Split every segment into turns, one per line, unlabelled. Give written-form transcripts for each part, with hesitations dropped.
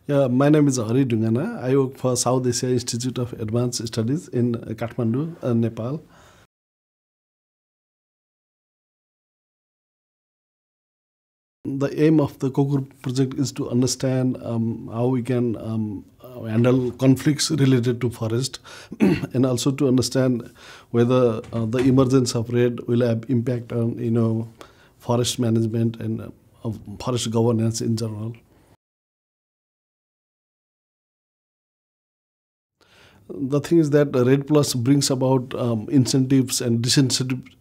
Yeah, my name is Dhungana. I work for Southasia Institute of Advanced Studies in Kathmandu, Nepal. The aim of the CoCooR project is to understand how we can handle conflicts related to forest and also to understand whether the emergence of REDD will have impact on forest management and forest governance in general. The thing is that REDD Plus brings about incentives and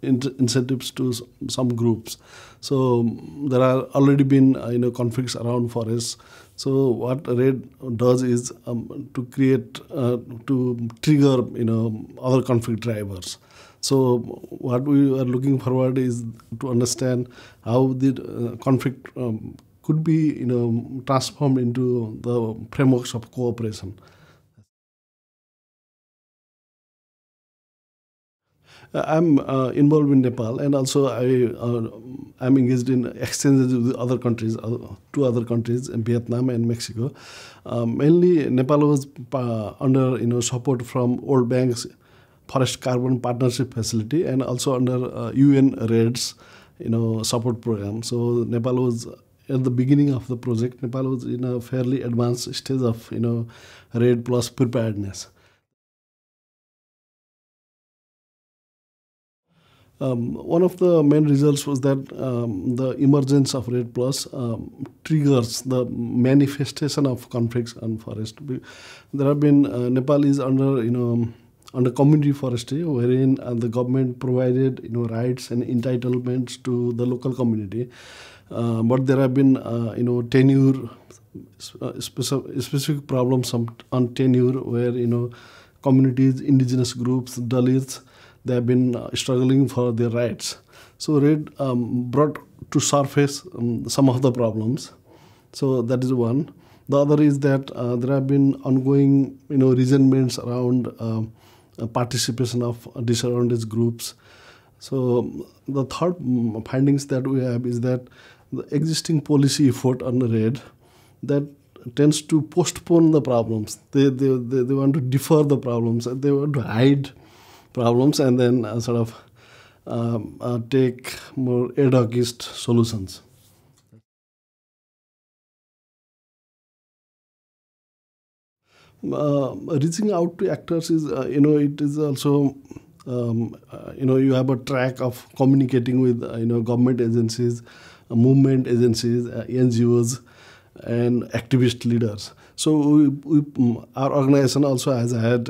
incentives to some groups. So there are already been conflicts around forests. So what REDD does is to create to trigger other conflict drivers. So what we are looking forward is to understand how the conflict could be transformed into the frameworks of cooperation. I'm involved in Nepal, and also I'm engaged in exchanges with other countries, two other countries, Vietnam and Mexico. Mainly, Nepal was under support from World Bank's Forest Carbon Partnership Facility, and also under UN REDD's support program. So Nepal was at the beginning of the project. Nepal was in a fairly advanced stage of REDD plus preparedness. One of the main results was that the emergence of REDD Plus triggers the manifestation of conflicts on forest. There have been Nepal is under community forestry, wherein the government provided rights and entitlements to the local community, but there have been tenure specific problems on tenure where communities, indigenous groups, Dalits, they have been struggling for their rights. So REDD brought to surface some of the problems. So that is one. The other is that there have been ongoing resentments around participation of disadvantaged groups. So the third findings that we have is that the existing policy effort on REDD that tends to postpone the problems. They want to defer the problems. They want to hide problems and then sort of take more ad hocist solutions. Reaching out to actors is, it is also, you have a track of communicating with, government agencies, movement agencies, NGOs, and activist leaders. So our organization also has had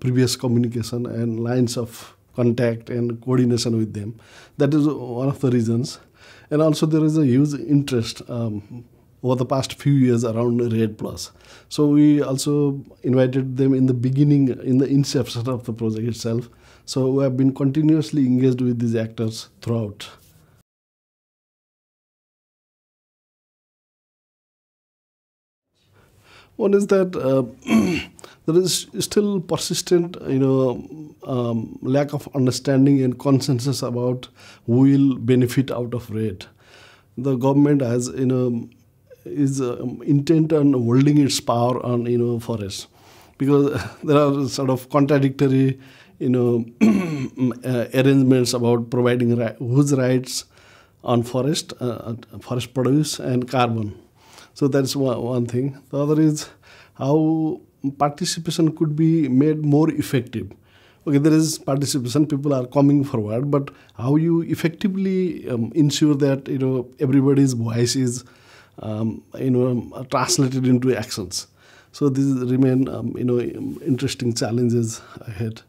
previous communication and lines of contact and coordination with them. That is one of the reasons. And also there is a huge interest over the past few years around REDD Plus. So we also invited them in the beginning, in the inception of the project itself. So we have been continuously engaged with these actors throughout. One is that there is still persistent, lack of understanding and consensus about who will benefit out of REDD. The government has, is intent on holding its power on, forests, because there are sort of contradictory, arrangements about providing whose rights on forest, forest produce and carbon. So that's one thing. The other is how participation could be made more effective. Okay, there is participation, people are coming forward, but how you effectively ensure that everybody's voice is translated into actions. So these remain interesting challenges ahead.